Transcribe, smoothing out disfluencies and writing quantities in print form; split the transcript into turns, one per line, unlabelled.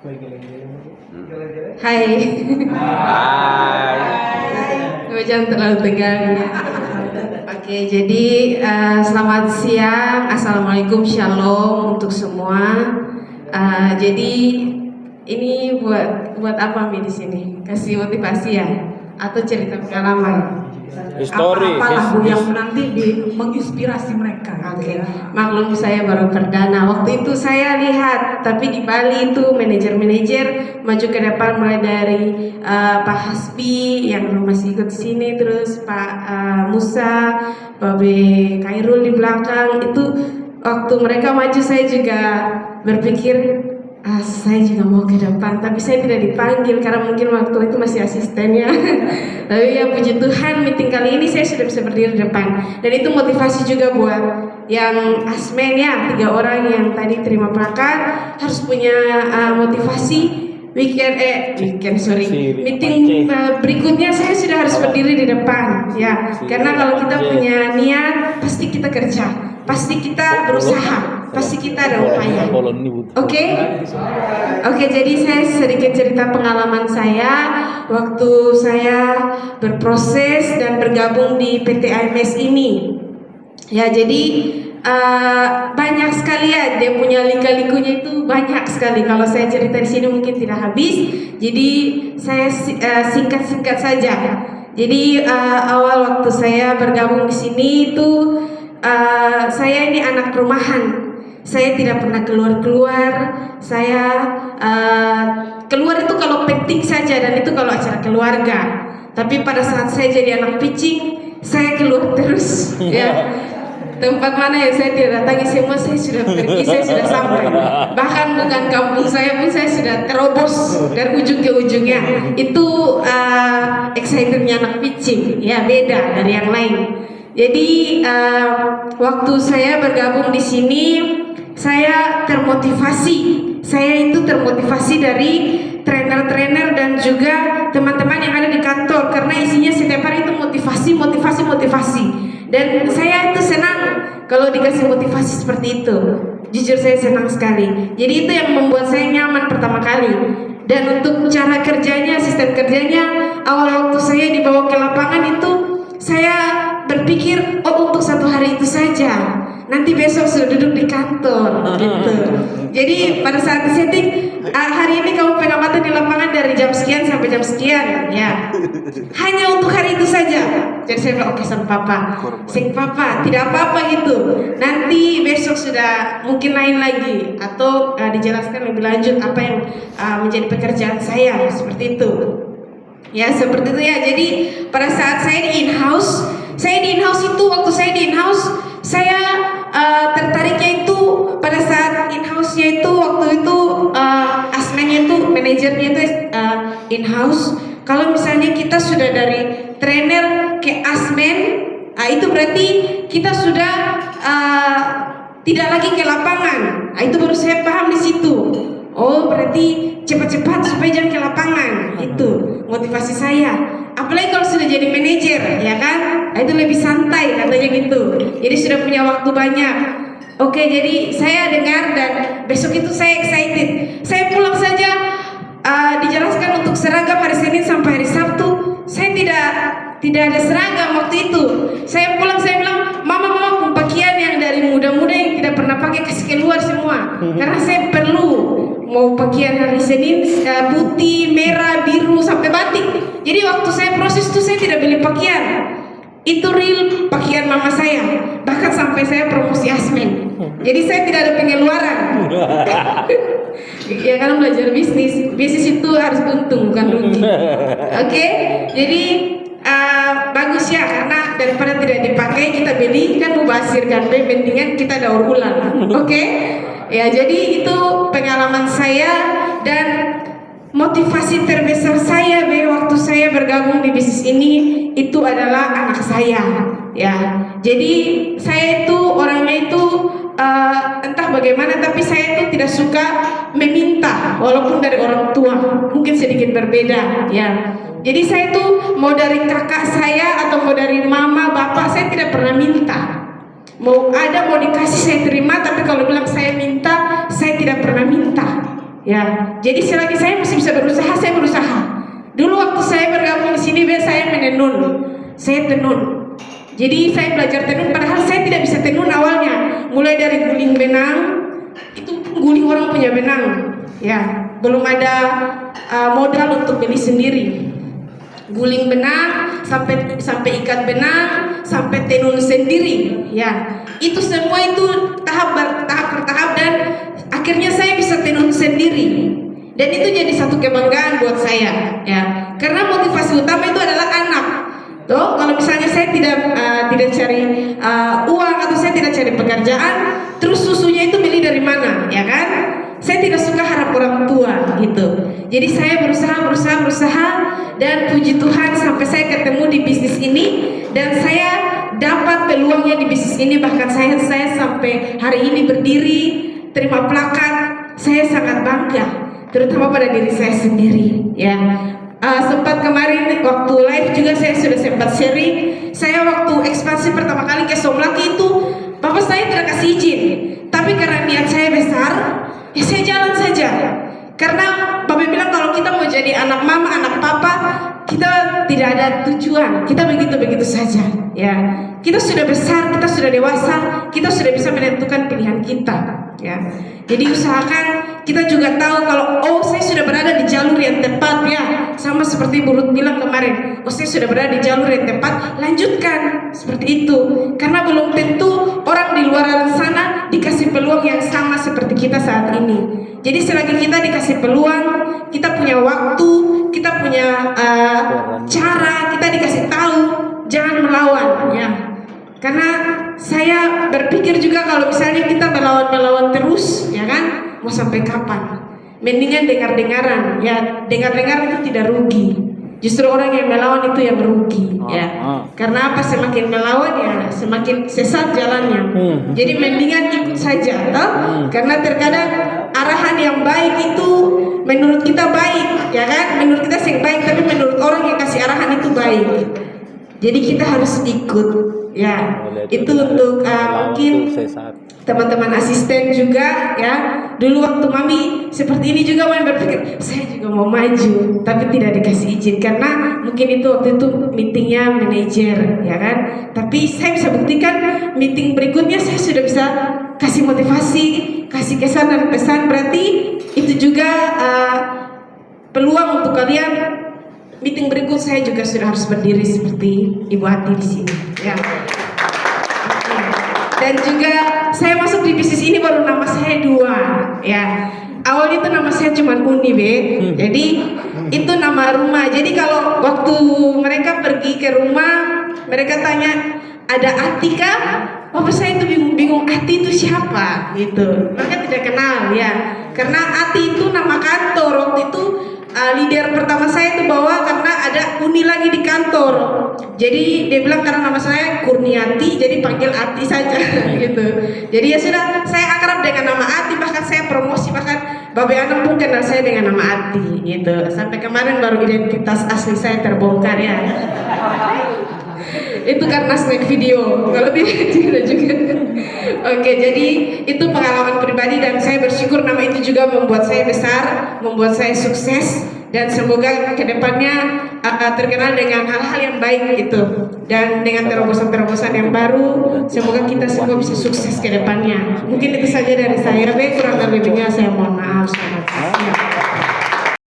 Hai. Jangan terlalu tegang. Oke, jadi selamat siang, assalamualaikum, shalom untuk semua. Jadi ini buat apa Mi di sini? Kasih motivasi ya? Atau cerita pengalaman?
Histori,
apa lagu yang nanti menginspirasi mereka.
Oke, maklum saya baru perdana. Waktu itu saya lihat, tapi di Bali itu manajer-manajer maju ke depan mulai dari Pak Hasbi yang masih ikut sini, terus Pak Musa, Pak B Khairul di belakang. Itu waktu mereka maju saya juga berpikir saya juga mau ke depan, tapi saya tidak dipanggil karena mungkin waktu itu masih asistennya. Tapi ya puji Tuhan, meeting kali ini saya sudah bisa berdiri di depan, dan itu motivasi juga buat yang asmen ya, 3 orang yang tadi terima plakat harus punya motivasi. Meeting berikutnya saya sudah harus berdiri di depan ya, karena kalau kita punya niat pasti kita kerja, pasti kita berusaha, pasti kita ada upaya. Oke, jadi saya sedikit cerita pengalaman saya waktu saya berproses dan bergabung di PT AMS ini. Ya, jadi banyak sekali ya, dia punya lika-likunya itu banyak sekali. Kalau saya cerita di sini mungkin tidak habis. Jadi saya singkat-singkat saja. Jadi awal waktu saya bergabung di sini itu saya ini anak rumahan. Saya tidak pernah keluar-keluar. Saya keluar itu kalau penting saja, dan itu kalau acara keluarga. Tapi pada saat saya jadi anak pitching, saya keluar terus ya. Tempat mana yang saya tidak datangi semua saya sudah pergi, saya sudah sampai. Bahkan bukan kampung saya pun saya sudah terobos dari ujung ke ujungnya. Itu excitednya anak pitching ya, beda dari yang lain. Jadi waktu saya bergabung di sini, saya termotivasi. Saya itu termotivasi dari trainer-trainer dan juga teman-teman yang ada di kantor, karena isinya setiap hari itu motivasi. Dan saya itu senang kalau dikasih motivasi seperti itu. Jujur saya senang sekali. Jadi itu yang membuat saya nyaman pertama kali. Dan untuk cara kerjanya, sistem kerjanya, awal waktu saya dibawa ke lapangan itu saya berpikir, oh untuk 1 hari itu saja, nanti besok sudah duduk di kantor gitu. Jadi pada saat disetting, hari ini kamu pengamatan di lapangan dari jam sekian sampai jam sekian ya, hanya untuk hari itu saja. Jadi saya bilang oke sama papa, tidak apa-apa gitu, nanti besok sudah mungkin lain lagi, atau dijelaskan lebih lanjut apa yang menjadi pekerjaan saya, seperti itu. Ya seperti itu ya. Jadi pada saat saya di in-house itu, waktu saya di in-house, saya tertariknya itu pada saat in-house-nya itu, waktu itu asmennya itu, manajernya itu in-house. Kalau misalnya kita sudah dari trainer ke asmen, itu berarti kita sudah tidak lagi ke lapangan. Itu baru saya paham di situ. Oh berarti cepat-cepat supaya jangan ke lapangan. Itu motivasi saya. Apalagi kalau sudah jadi manajer, ya kan? Itu lebih santai katanya gitu. Jadi sudah punya waktu banyak. Oke, jadi saya dengar dan besok itu saya excited. Saya pulang saja, dijelaskan untuk seragam hari Senin sampai hari Sabtu. Saya tidak ada seragam waktu itu. Saya pulang, saya bilang, mama pakaian yang dari muda-muda yang tidak pernah pakai kasih keluar semua. Karena saya perlu mau pakaian hari Senin putih, merah, biru sampai batik. Jadi waktu saya proses itu saya tidak beli pakaian. Itu real pakaian mama saya. Bahkan sampai saya promosi asmen. Jadi saya tidak ada pengeluaran. Ya kan belajar bisnis. Bisnis itu harus untung bukan rugi. Oke? Jadi bagus ya, karena daripada tidak dipakai kita beli kan mubazir kan, mendingan kita daur ulang. Oke? Ya, jadi itu pengalaman saya dan motivasi terbesar saya waktu saya bergabung di bisnis ini itu adalah anak saya. Ya, jadi saya itu orangnya itu entah bagaimana, tapi saya itu tidak suka meminta walaupun dari orang tua, mungkin sedikit berbeda. Ya, jadi saya itu mau dari kakak saya atau mau dari mama bapak, saya tidak pernah minta. Mau ada mau dikasih saya terima, tapi kalau bilang saya minta, saya tidak pernah minta. Ya, jadi selagi saya masih bisa berusaha, saya berusaha. Dulu waktu saya bergabung di sini, saya menenun, saya tenun. Jadi saya belajar tenun, padahal saya tidak bisa tenun awalnya. Mulai dari guling benang, itu guling orang punya benang, ya, belum ada modal untuk beli sendiri. Guling benang sampai ikat benang, sampai tenun sendiri, ya. Itu semua itu tahap bertahap dan akhirnya saya bisa tenun sendiri. Dan itu jadi satu kebanggaan buat saya, ya. Karena motivasi utama itu adalah anak. Tuh, kalau misalnya saya tidak cari uang atau saya tidak cari pekerjaan, terus susunya itu beli dari mana, ya kan? Saya tidak suka harap orang tua gitu. Jadi saya berusaha dan puji Tuhan sampai saya ketemu di bisnis ini dan saya dapat peluangnya di bisnis ini. Bahkan saya sampai hari ini berdiri terima plakat, saya sangat bangga, terutama pada diri saya sendiri, ya. Sempat kemarin waktu live juga saya sudah sempat sharing. Saya waktu ekspansi pertama kali ke Somlaki itu, papa saya tidak kasih izin, tapi karena niat saya besar, ya saya jalan saja. Karena papa bilang kalau kita mau jadi anak mama, anak papa, kita tidak ada tujuan, kita begitu saja, ya. Kita sudah besar, kita sudah dewasa, kita sudah bisa menentukan pilihan kita, ya. Jadi usahakan kita juga tahu kalau saya sudah berada di jalur yang tepat, ya. Sama seperti Bu Ruth bilang kemarin, saya sudah berada di jalur yang tepat, lanjutkan seperti itu. Karena belum tentu orang di luar sana dikasih peluang yang sama seperti kita saat ini. Jadi selagi kita dikasih peluang, kita punya waktu, kita punya cara, kita dikasih tahu, jangan melawan, ya. Karena saya berpikir juga kalau misalnya kita melawan terus, ya kan, mau sampai kapan? Mendingan dengar-dengaran, ya. Dengar-dengar itu tidak rugi. Justru orang yang melawan itu yang merugi, ya. Karena apa? Semakin melawan ya semakin sesat jalannya. Jadi mendingan ikut saja, toh? Karena terkadang arahan yang baik itu menurut kita baik, ya kan? Menurut kita sih baik, tapi menurut orang yang kasih arahan itu baik. Jadi kita harus ikut, ya. Itu untuk mungkin teman-teman asisten juga, ya. Dulu waktu mami seperti ini juga mami berpikir saya juga mau maju, tapi tidak dikasih izin karena mungkin itu waktu itu meetingnya manajer, ya kan. Tapi saya bisa buktikan meeting berikutnya saya sudah bisa kasih motivasi, kasih kesan dan pesan. Berarti itu juga peluang untuk kalian. Meeting berikut saya juga sudah harus berdiri seperti Ibu Ati di sini, ya. Dan juga saya masuk di bisnis ini baru nama saya 2, ya. Awalnya itu nama saya cuma Uni, jadi itu nama rumah. Jadi kalau waktu mereka pergi ke rumah, mereka tanya ada Ati kah? Papa saya itu bingung Ati itu siapa, gitu. Mereka tidak kenal, ya. Karena Ati itu nama kantor waktu itu. Leader pertama saya itu bawa karena ada Uni lagi di kantor. Jadi dia bilang karena nama saya Kurniati, jadi panggil Ati saja gitu. Jadi ya sudah, saya akrab dengan nama Ati, bahkan saya promosi, bahkan Babe Anam pun kenal saya dengan nama Ati gitu. Sampai kemarin baru identitas asli saya terbongkar, ya. Itu karena snack video, kalau tidak juga. Oke, jadi itu pengalaman pribadi dan saya bersyukur nama itu juga membuat saya besar, membuat saya sukses, dan semoga kedepannya terkenal dengan hal-hal yang baik itu dan dengan terobosan-terobosan yang baru. Semoga kita semua bisa sukses kedepannya. Mungkin itu saja dari saya, kurang lebihnya saya mohon maaf. Selamat siang.